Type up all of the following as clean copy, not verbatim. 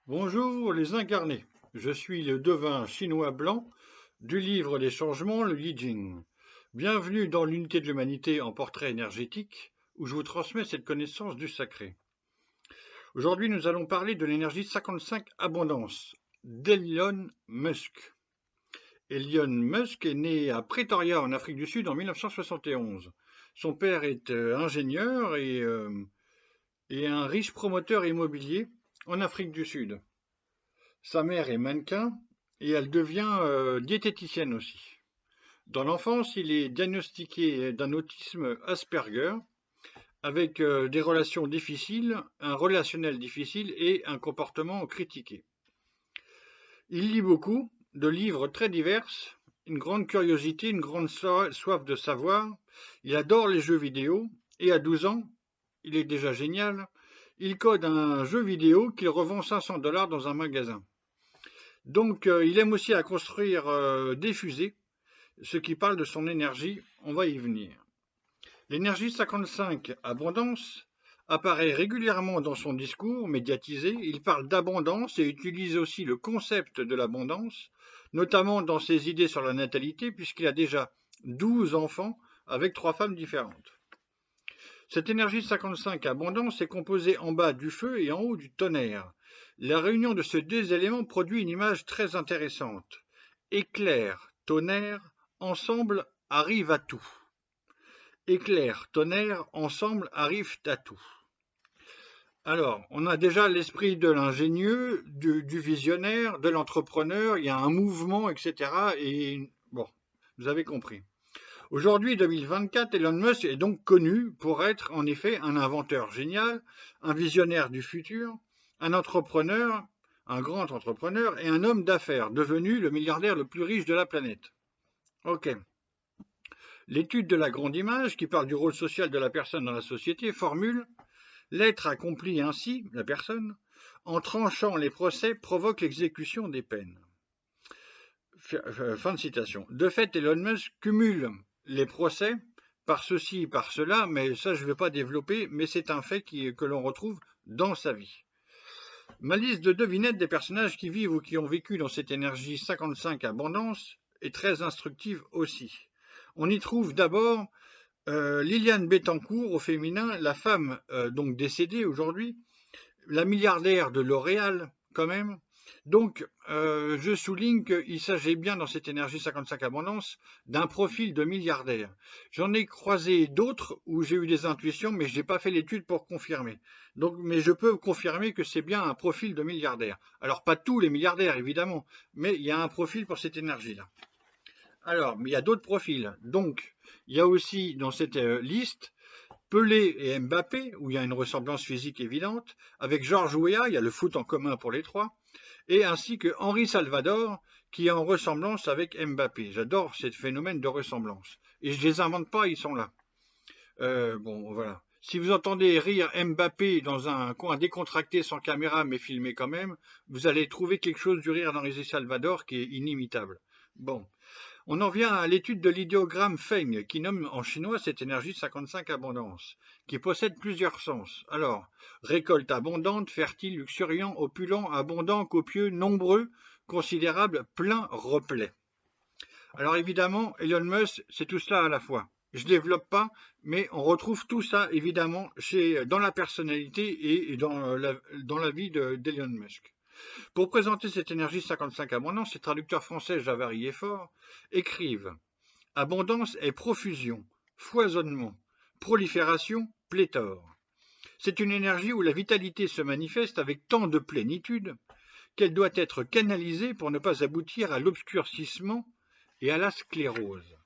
Bonjour les incarnés, je suis le devin chinois blanc du livre des changements, le Yi Jing. Bienvenue dans l'unité de l'humanité en portrait énergétique où je vous transmets cette connaissance du sacré. Aujourd'hui nous allons parler de l'énergie 55 abondance d'Elon Musk. Elon Musk est né à Pretoria en Afrique du Sud en 1971. Son père est ingénieur et un riche promoteur immobilier en Afrique du Sud. Sa mère est mannequin et elle devient diététicienne aussi. Dans l'enfance, il est diagnostiqué d'un autisme Asperger avec des relations difficiles, un relationnel difficile et un comportement critiqué. Il lit beaucoup, de livres très divers, une grande curiosité, une grande soif de savoir. Il adore les jeux vidéo et à 12 ans, il est déjà génial, il code un jeu vidéo qu'il revend 500 $ dans un magasin. Donc, il aime aussi à construire des fusées, ce qui parle de son énergie, on va y venir. L'énergie 55 abondance apparaît régulièrement dans son discours médiatisé. Il parle d'abondance et utilise aussi le concept de l'abondance, notamment dans ses idées sur la natalité, puisqu'il a déjà 12 enfants avec 3 femmes différentes. Cette énergie 55 abondance est composée en bas du feu et en haut du tonnerre. La réunion de ces deux éléments produit une image très intéressante. Éclair, tonnerre, ensemble arrivent à tout. Éclair, tonnerre, ensemble arrivent à tout. Alors, on a déjà l'esprit de l'ingénieux, du visionnaire, de l'entrepreneur, il y a un mouvement, etc. Et bon, vous avez compris. Aujourd'hui, 2024, Elon Musk est donc connu pour être en effet un inventeur génial, un visionnaire du futur, un entrepreneur, un grand entrepreneur et un homme d'affaires devenu le milliardaire le plus riche de la planète. Ok. L'étude de la grande image, qui parle du rôle social de la personne dans la société, formule l'être accompli ainsi, la personne, en tranchant les procès, provoque l'exécution des peines. Fin de citation. De fait, Elon Musk cumule les procès par ceci, par cela, mais ça je ne vais pas développer, mais c'est un fait que l'on retrouve dans sa vie. Ma liste de devinettes des personnages qui vivent ou qui ont vécu dans cette énergie 55 abondance est très instructive aussi. On y trouve d'abord Liliane Bettencourt au féminin, la femme donc décédée aujourd'hui, la milliardaire de L'Oréal quand même. Donc, je souligne qu'il s'agit bien dans cette énergie 55 abondance d'un profil de milliardaire. J'en ai croisé d'autres où j'ai eu des intuitions, mais je n'ai pas fait l'étude pour confirmer. Donc, mais je peux confirmer que c'est bien un profil de milliardaire. Alors, pas tous les milliardaires, évidemment, mais il y a un profil pour cette énergie-là. Alors, mais il y a d'autres profils. Donc, il y a aussi dans cette liste Pelé et Mbappé, où il y a une ressemblance physique évidente. Avec Georges Weah, il y a le foot en commun pour les trois. Et ainsi que Henri Salvador, qui est en ressemblance avec Mbappé. J'adore ce phénomène de ressemblance. Et je ne les invente pas, ils sont là. Bon, voilà. Si vous entendez rire Mbappé dans un coin décontracté sans caméra, mais filmé quand même, vous allez trouver quelque chose du rire d'Henri Salvador qui est inimitable. Bon. On en vient à l'étude de l'idéogramme Feng, qui nomme en chinois cette énergie 55 abondance, qui possède plusieurs sens. Alors, récolte abondante, fertile, luxuriant, opulent, abondant, copieux, nombreux, considérable, plein, replet. Alors évidemment, Elon Musk, c'est tout cela à la fois. Je ne développe pas, mais on retrouve tout ça évidemment dans la personnalité et dans la vie d'Elon Musk. Pour présenter cette énergie 55 abondance, les traducteurs français Javary et Fort écrivent abondance est profusion, foisonnement, prolifération, pléthore. C'est une énergie où la vitalité se manifeste avec tant de plénitude qu'elle doit être canalisée pour ne pas aboutir à l'obscurcissement et à la sclérose.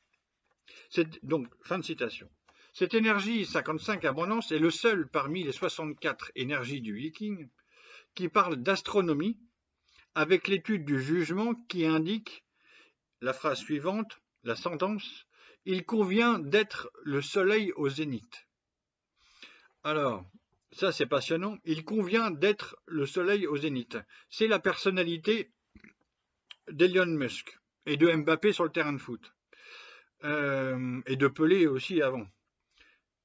Donc, fin de citation. Cette énergie 55 abondance est le seul parmi les 64 énergies du Viking qui parle d'astronomie avec l'étude du jugement qui indique la phrase suivante, la sentence, il convient d'être le soleil au zénith. Alors, ça c'est passionnant, il convient d'être le soleil au zénith. C'est la personnalité d'Elon Musk et de Mbappé sur le terrain de foot. Et de Pelé aussi avant.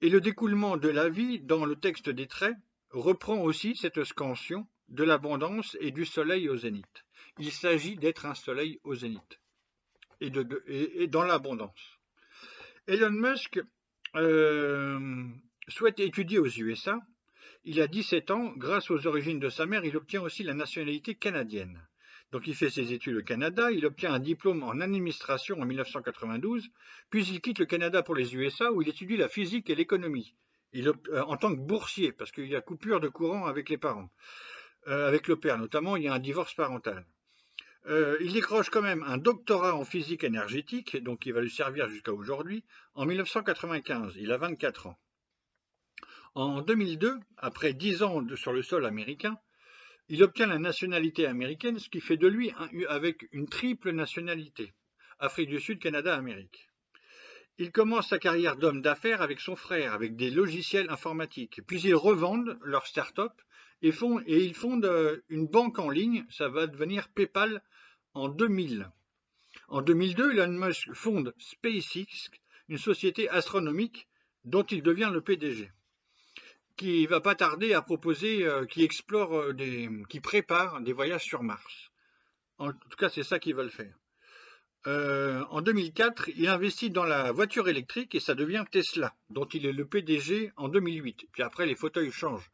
Et le découlement de la vie dans le texte des traits reprend aussi cette scansion de l'abondance et du soleil au zénith. Il s'agit d'être un soleil au zénith et dans l'abondance. Elon Musk souhaite étudier aux USA. Il a 17 ans, grâce aux origines de sa mère, il obtient aussi la nationalité canadienne. Donc il fait ses études au Canada, il obtient un diplôme en administration en 1992, puis il quitte le Canada pour les USA où il étudie la physique et l'économie, en tant que boursier, parce qu'il y a coupure de courant avec les parents, avec le père notamment, il y a un divorce parental. Il décroche quand même un doctorat en physique énergétique, donc il va lui servir jusqu'à aujourd'hui, en 1995, il a 24 ans. En 2002, après 10 ans sur le sol américain, il obtient la nationalité américaine, ce qui fait de lui avec une triple nationalité, Afrique du Sud, Canada, Amérique. Il commence sa carrière d'homme d'affaires avec son frère, avec des logiciels informatiques. Puis ils revendent leur start-up et ils fondent une banque en ligne, ça va devenir PayPal en 2000. En 2002, Elon Musk fonde SpaceX, une société astronomique dont il devient le PDG, qui va pas tarder à proposer, qui prépare des voyages sur Mars. En tout cas, c'est ça qu'ils veulent faire. En 2004, il investit dans la voiture électrique et ça devient Tesla, dont il est le PDG en 2008. Puis après, les fauteuils changent.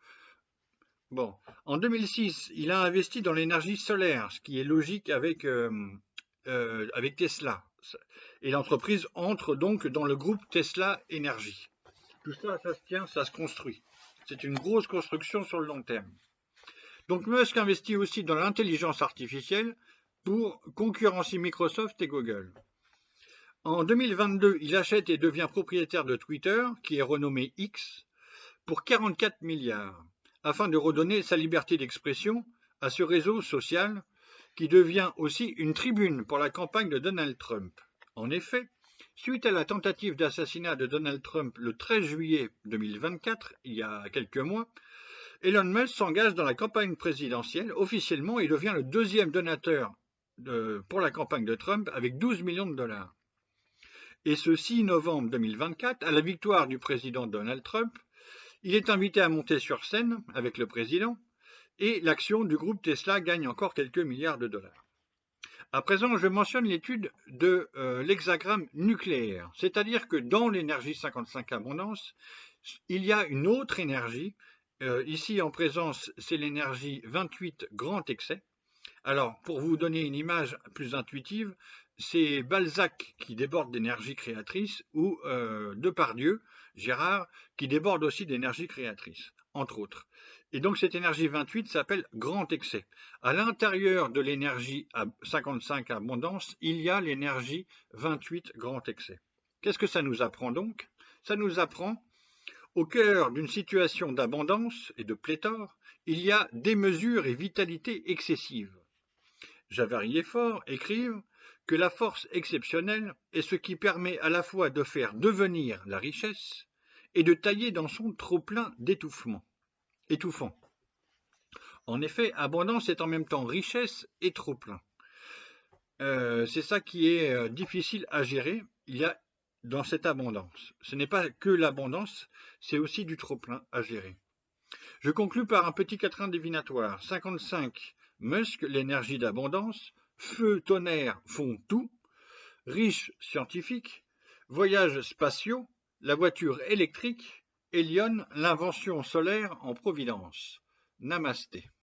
Bon, en 2006, il a investi dans l'énergie solaire, ce qui est logique avec Tesla. Et l'entreprise entre donc dans le groupe Tesla Énergie. Tout ça, ça se tient, ça se construit. C'est une grosse construction sur le long terme. Donc Musk investit aussi dans l'intelligence artificielle pour concurrencer Microsoft et Google. En 2022, il achète et devient propriétaire de Twitter, qui est renommé X, pour 44 milliards, afin de redonner sa liberté d'expression à ce réseau social qui devient aussi une tribune pour la campagne de Donald Trump. En effet, suite à la tentative d'assassinat de Donald Trump le 13 juillet 2024, il y a quelques mois, Elon Musk s'engage dans la campagne présidentielle officiellement et devient le deuxième donateur pour la campagne de Trump avec 12 millions de dollars. Et ce 6 novembre 2024, à la victoire du président Donald Trump, il est invité à monter sur scène avec le président et l'action du groupe Tesla gagne encore quelques milliards de dollars. À présent, je mentionne l'étude de l'hexagramme nucléaire, c'est-à-dire que dans l'énergie 55 abondance, il y a une autre énergie. Ici en présence, c'est l'énergie 28 grand excès. Alors, pour vous donner une image plus intuitive, c'est Balzac qui déborde d'énergie créatrice ou Depardieu, Gérard, qui déborde aussi d'énergie créatrice, entre autres. Et donc cette énergie 28 s'appelle grand excès. À l'intérieur de l'énergie 55 abondance, il y a l'énergie 28 grand excès. Qu'est-ce que ça nous apprend donc? Ça nous apprend au cœur d'une situation d'abondance et de pléthore, il y a démesure et vitalité excessive. Javert Fort écrivent que la force exceptionnelle est ce qui permet à la fois de faire devenir la richesse et de tailler dans son trop-plein d'étouffant. En effet, abondance est en même temps richesse et trop-plein. C'est ça qui est difficile à gérer. Il y a dans cette abondance. Ce n'est pas que l'abondance, c'est aussi du trop-plein à gérer. Je conclus par un petit quatrain divinatoire. 55, Musk, l'énergie d'abondance. Feu, tonnerre font tout. Riche scientifique. Voyages spatiaux. La voiture électrique. Hélion, l'invention solaire en Providence. Namasté.